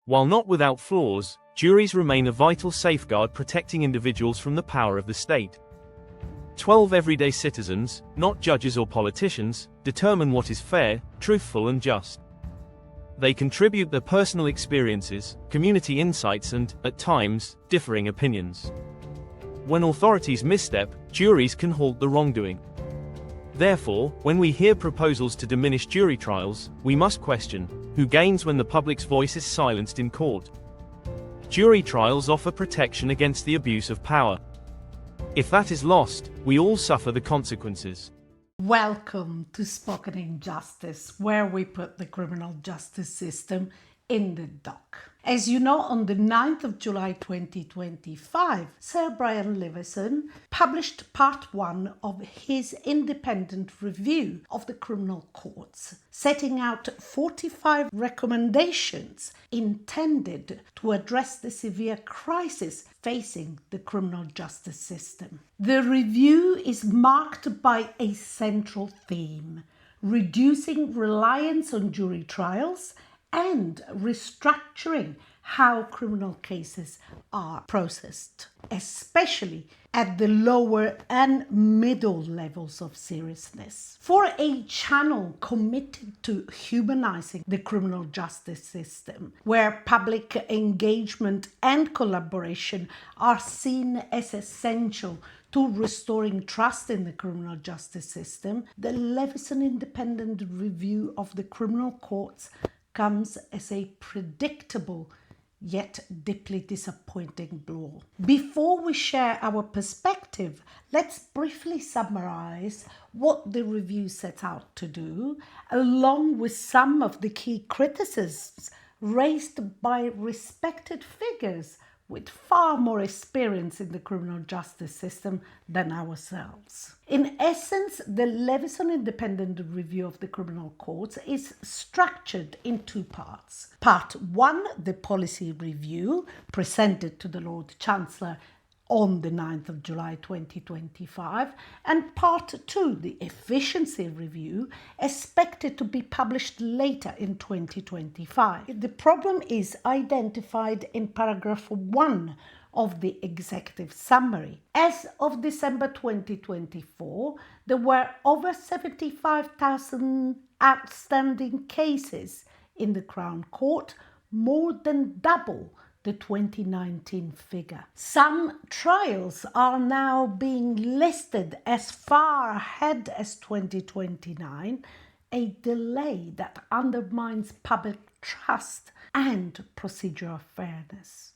While not without flaws, juries remain a vital safeguard protecting individuals from the power of the state. 12 everyday citizens, not judges or politicians, determine what is fair, truthful and just. They contribute their personal experiences, community insights and, at times, differing opinions. When authorities misstep, juries can halt the wrongdoing. Therefore, when we hear proposals to diminish jury trials, we must question, who gains when the public's voice is silenced in court? Jury trials offer protection against the abuse of power. If that is lost, we all suffer the consequences. Welcome to Spoken Injustice, where we put the criminal justice system in the dock. As you know, on the 9th of July 2025, Sir Brian Leveson published part 1 of his independent review of the criminal courts, setting out 45 recommendations intended to address the severe crisis facing the criminal justice system. The review is marked by a central theme: reducing reliance on jury trials and restructuring how criminal cases are processed, especially at the lower and middle levels of seriousness. For a channel committed to humanizing the criminal justice system, where public engagement and collaboration are seen as essential to restoring trust in the criminal justice system, the Leveson Independent Review of the Criminal Courts comes as a predictable yet deeply disappointing blow. Before we share our perspective, let's briefly summarize what the review sets out to do, along with some of the key criticisms raised by respected figures with far more experience in the criminal justice system than ourselves. In essence, the Leveson Independent Review of the Criminal Courts is structured in two parts. Part 1, the policy review, presented to the Lord Chancellor on the 9th of July 2025, and Part 2, the efficiency review, expected to be published later in 2025. The problem is identified in paragraph 1 of the executive summary. As of December 2024, there were over 75,000 outstanding cases in the Crown Court, more than double the 2019 figure. Some trials are now being listed as far ahead as 2029, a delay that undermines public trust and procedural fairness.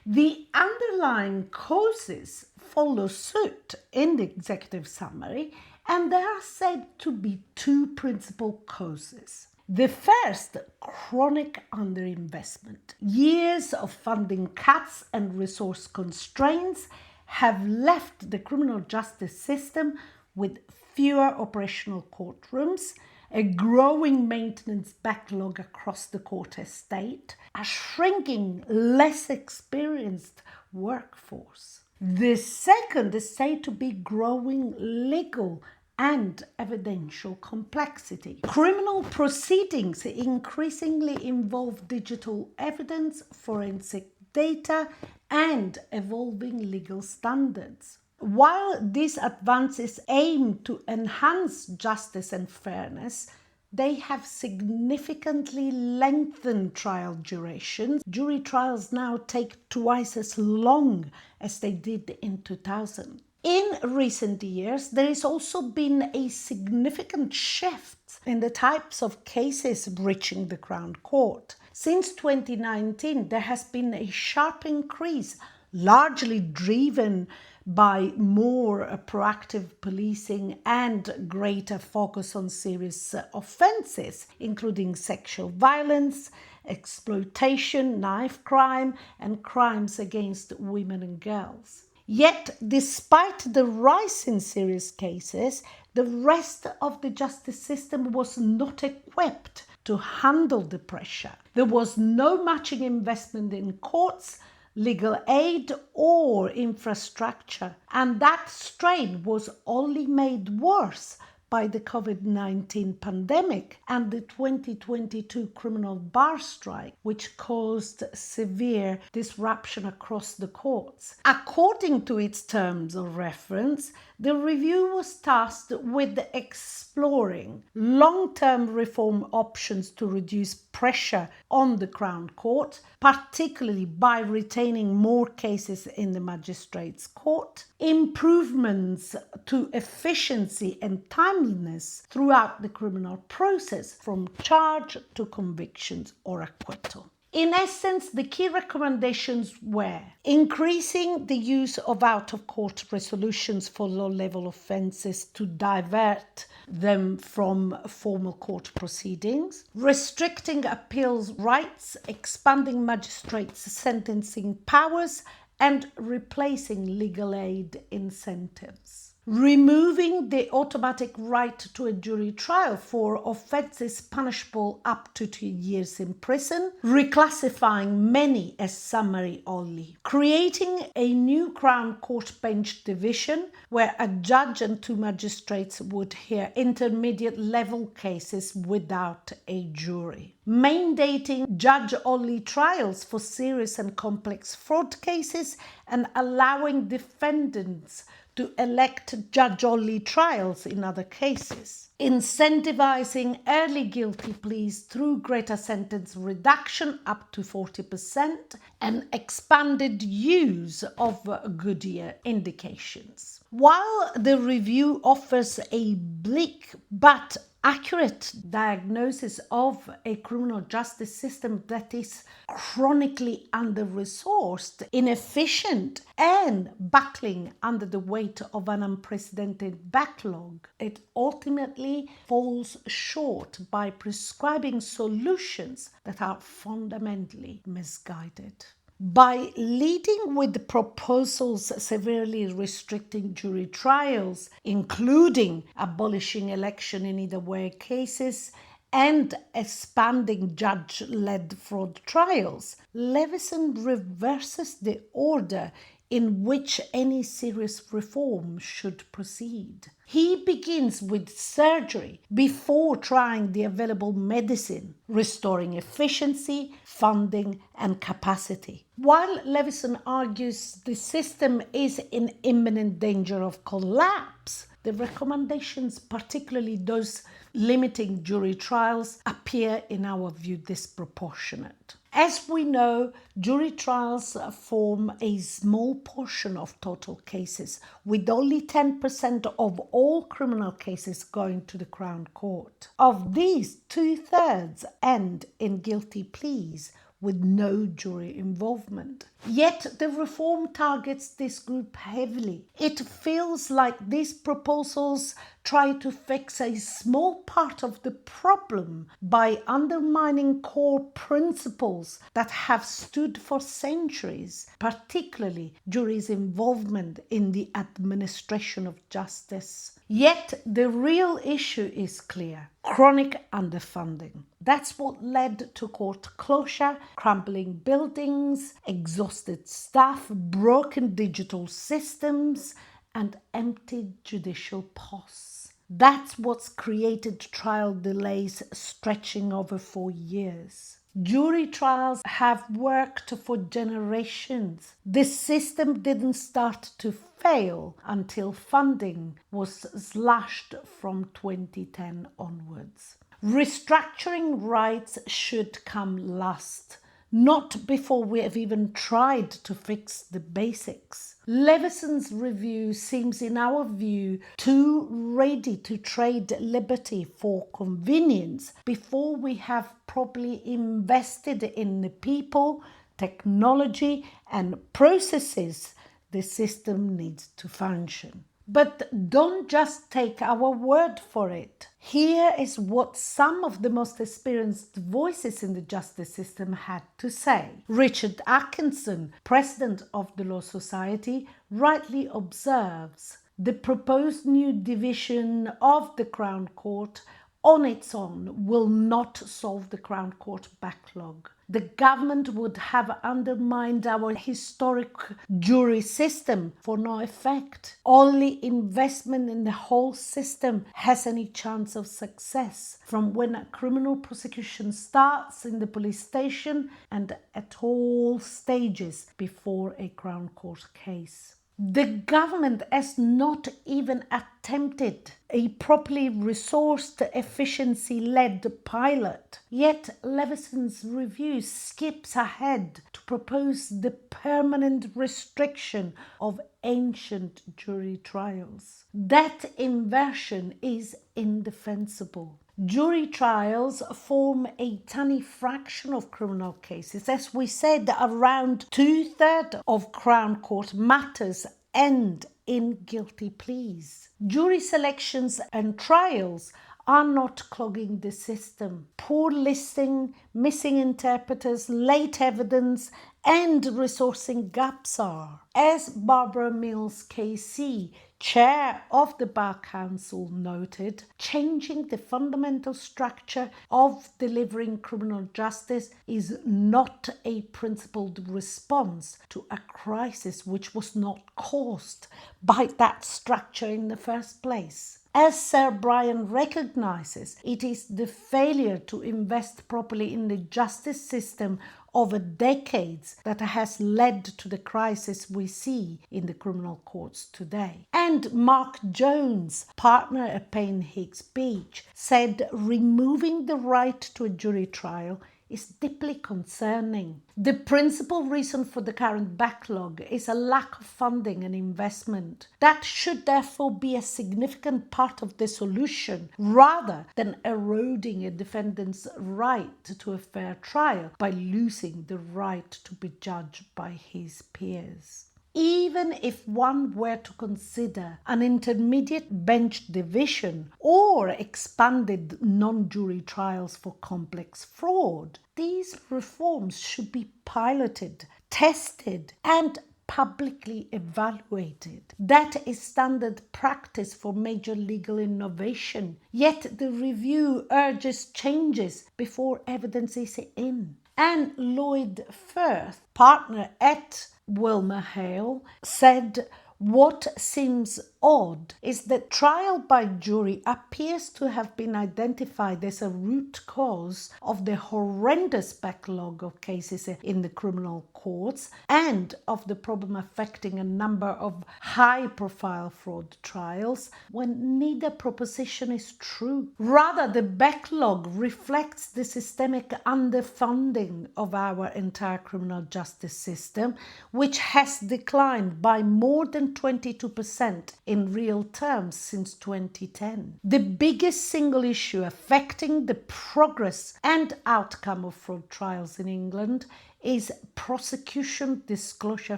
The underlying causes follow suit in the executive summary, and there are said to be two principal causes. The first, chronic underinvestment. Years of funding cuts and resource constraints have left the criminal justice system with fewer operational courtrooms, a growing maintenance backlog across the court estate, a shrinking, less experienced workforce. The second is said to be growing legal and evidential complexity. Criminal proceedings increasingly involve digital evidence, forensic data, and evolving legal standards. While these advances aim to enhance justice and fairness, they have significantly lengthened trial durations. Jury trials now take twice as long as they did in 2000. In recent years, there has also been a significant shift in the types of cases reaching the Crown Court. Since 2019, there has been a sharp increase, largely driven by more proactive policing and greater focus on serious offences, including sexual violence, exploitation, knife crime, and crimes against women and girls. Yet, despite the rise in serious cases, the rest of the justice system was not equipped to handle the pressure. There was no matching investment in courts, legal aid, or infrastructure, and that strain was only made worse by the COVID-19 pandemic and the 2022 criminal bar strike, which caused severe disruption across the courts. According to its terms of reference, the review was tasked with exploring long-term reform options to reduce pressure on the Crown Court, particularly by retaining more cases in the Magistrates' Court, improvements to efficiency and timeliness throughout the criminal process from charge to convictions or acquittal. In essence, the key recommendations were increasing the use of out-of-court resolutions for low-level offences to divert them from formal court proceedings, restricting appeals rights, expanding magistrates' sentencing powers, and replacing legal aid incentives. Removing the automatic right to a jury trial for offences punishable up to 2 years in prison, reclassifying many as summary only, creating a new Crown Court bench division where a judge and 2 magistrates would hear intermediate level cases without a jury, mandating judge-only trials for serious and complex fraud cases and allowing defendants to elect judge-only trials in other cases, incentivizing early guilty pleas through greater sentence reduction up to 40% and expanded use of good year indications. While the review offers a bleak but accurate diagnosis of a criminal justice system that is chronically under-resourced, inefficient, and buckling under the weight of an unprecedented backlog, it ultimately falls short by prescribing solutions that are fundamentally misguided. By leading with proposals severely restricting jury trials, including abolishing election in either way cases and expanding judge-led fraud trials, Leveson reverses the order in which any serious reform should proceed. He begins with surgery before trying the available medicine, restoring efficiency, funding, and capacity. While Leveson argues the system is in imminent danger of collapse, the recommendations, particularly those limiting jury trials, appear in our view disproportionate. As we know, jury trials form a small portion of total cases, with only 10% of all criminal cases going to the Crown Court. Of these, 2/3 end in guilty pleas, with no jury involvement. Yet the reform targets this group heavily. It feels like these proposals try to fix a small part of the problem by undermining core principles that have stood for centuries, particularly jury's involvement in the administration of justice. Yet the real issue is clear: chronic underfunding. That's what led to court closure, crumbling buildings, exhausted staff, broken digital systems, and empty judicial posts. That's what's created trial delays stretching over 4 years. Jury trials have worked for generations. The system didn't start to fail until funding was slashed from 2010 onwards. Restructuring rights should come last, not before we have even tried to fix the basics. Leveson's review seems, in our view, too ready to trade liberty for convenience before we have properly invested in the people, technology, and processes the system needs to function. But don't just take our word for it. Here is what some of the most experienced voices in the justice system had to say. Richard Atkinson, president of the Law Society, rightly observes, "The proposed new division of the Crown Court on its own will not solve the Crown Court backlog. the government would have undermined our historic jury system for no effect. Only investment in the whole system has any chance of success, from when a criminal prosecution starts in the police station and at all stages before a Crown Court case. The government has not even attempted a properly resourced, efficiency-led pilot. Yet Leveson's review skips ahead to propose the permanent restriction of ancient jury trials. That inversion is indefensible. Jury trials form a tiny fraction of criminal cases. As we said, around 2/3 of Crown Court matters end in guilty pleas. Jury selections and trials are not clogging the system. Poor listing, missing interpreters, late evidence, and resourcing gaps are. As Barbara Mills KC, chair of the Bar Council, noted, changing the fundamental structure of delivering criminal justice is not a principled response to a crisis which was not caused by that structure in the first place. As Sir Brian recognises, it is the failure to invest properly in the justice system over decades that has led to the crisis we see in the criminal courts today. And Mark Jones, partner at Payne Hicks Beach, said removing the right to a jury trial is deeply concerning. The principal reason for the current backlog is a lack of funding and investment. That should therefore be a significant part of the solution, rather than eroding a defendant's right to a fair trial by losing the right to be judged by his peers. Even if one were to consider an intermediate bench division or expanded non-jury trials for complex fraud, these reforms should be piloted, tested, and publicly evaluated. That is standard practice for major legal innovation, yet the review urges changes before evidence is in. And Lloyd Firth, partner at WilmerHale, said, "What seems odd is that trial by jury appears to have been identified as a root cause of the horrendous backlog of cases in the criminal courts and of the problem affecting a number of high-profile fraud trials, when neither proposition is true. Rather, the backlog reflects the systemic underfunding of our entire criminal justice system, which has declined by more than 22% in real terms since 2010. The biggest single issue affecting the progress and outcome of fraud trials in England is prosecution disclosure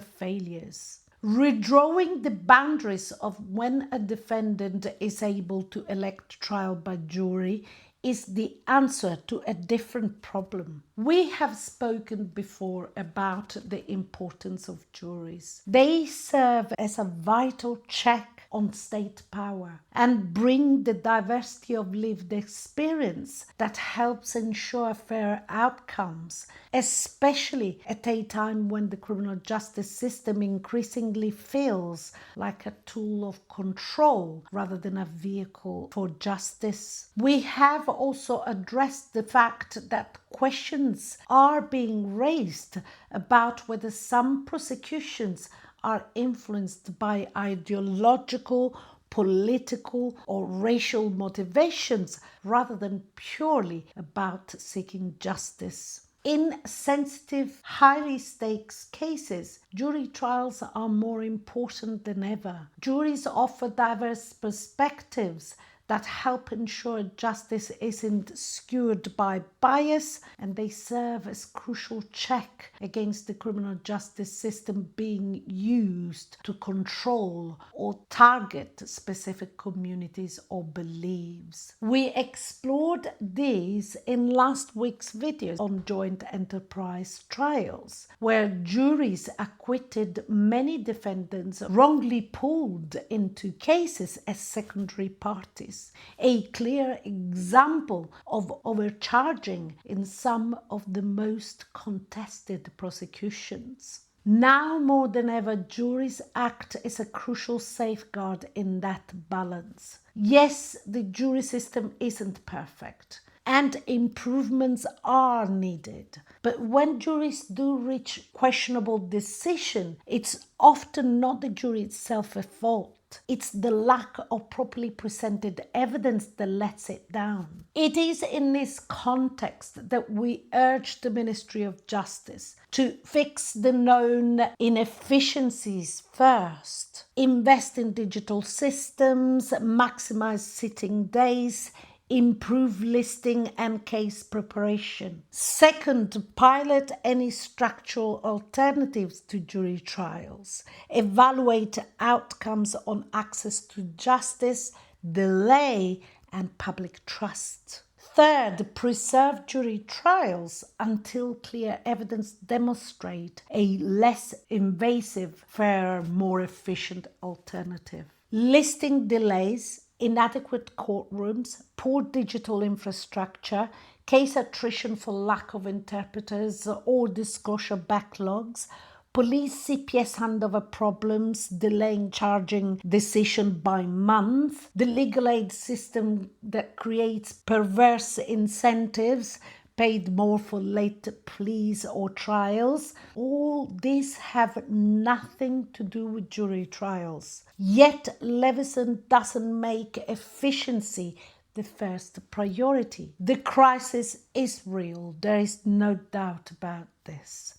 failures. Redrawing the boundaries of when a defendant is able to elect trial by jury is the answer to a different problem. We have spoken before about the importance of juries. They serve as a vital check on state power and bring the diversity of lived experience that helps ensure fair outcomes, especially at a time when the criminal justice system increasingly feels like a tool of control rather than a vehicle for justice. We have also addressed the fact that questions are being raised about whether some prosecutions are influenced by ideological, political, or racial motivations rather than purely about seeking justice. In sensitive, highly stakes cases, jury trials are more important than ever. Juries offer diverse perspectives that help ensure justice isn't skewed by bias, and they serve as crucial check against the criminal justice system being used to control or target specific communities or beliefs. We explored these in last week's video on joint enterprise trials, where juries acquitted many defendants wrongly pulled into cases as secondary parties. justice, a clear example of overcharging in some of the most contested prosecutions. Now more than ever, juries act as a crucial safeguard in that balance. Yes, the jury system isn't perfect, and improvements are needed. But when juries do reach questionable decision, it's often not the jury itself at fault. It's the lack of properly presented evidence that lets it down. It is in this context that we urge the Ministry of Justice to fix the known inefficiencies first, invest in digital systems, maximize sitting days, improve listing and case preparation. Second, pilot any structural alternatives to jury trials. Evaluate outcomes on access to justice, delay, and public trust. Third, preserve jury trials until clear evidence demonstrate a less invasive, fairer, more efficient alternative. Listing delays, inadequate courtrooms, poor digital infrastructure, case attrition for lack of interpreters or disclosure backlogs, police CPS handover problems, delaying charging decision by month, the legal aid system that creates perverse incentives, paid more for late pleas or trials. All these have nothing to do with jury trials. Yet Leveson doesn't make efficiency the first priority. The crisis is real, there is no doubt about this.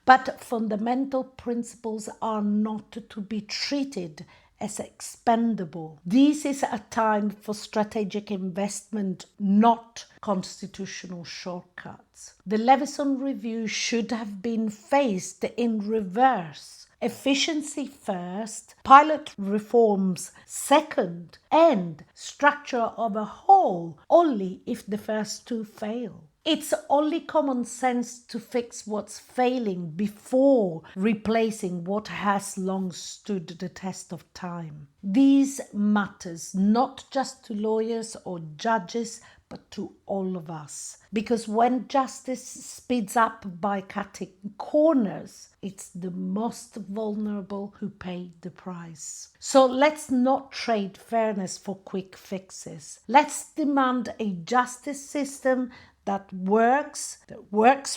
But fundamental principles are not to be treated as expendable. This is a time for strategic investment, not constitutional shortcuts. The Leveson review should have been faced in reverse. Efficiency first, pilot reforms second, and structure overhaul only if the first two fail. It's only common sense to fix what's failing before replacing what has long stood the test of time. This matters not just to lawyers or judges, but to all of us. Because when justice speeds up by cutting corners, it's the most vulnerable who pay the price. So let's not trade fairness for quick fixes. Let's demand a justice system that works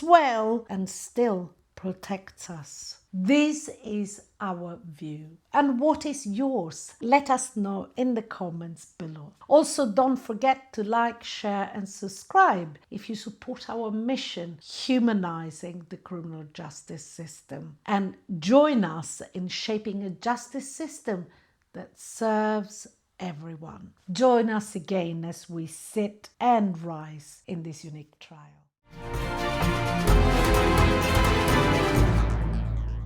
well, and still protects us. This is our view. And what is yours? Let us know in the comments below. Also, don't forget to like, share and subscribe if you support our mission, humanizing the criminal justice system. And join us in shaping a justice system that serves everyone. Join us again as we sit and rise in this unique trial.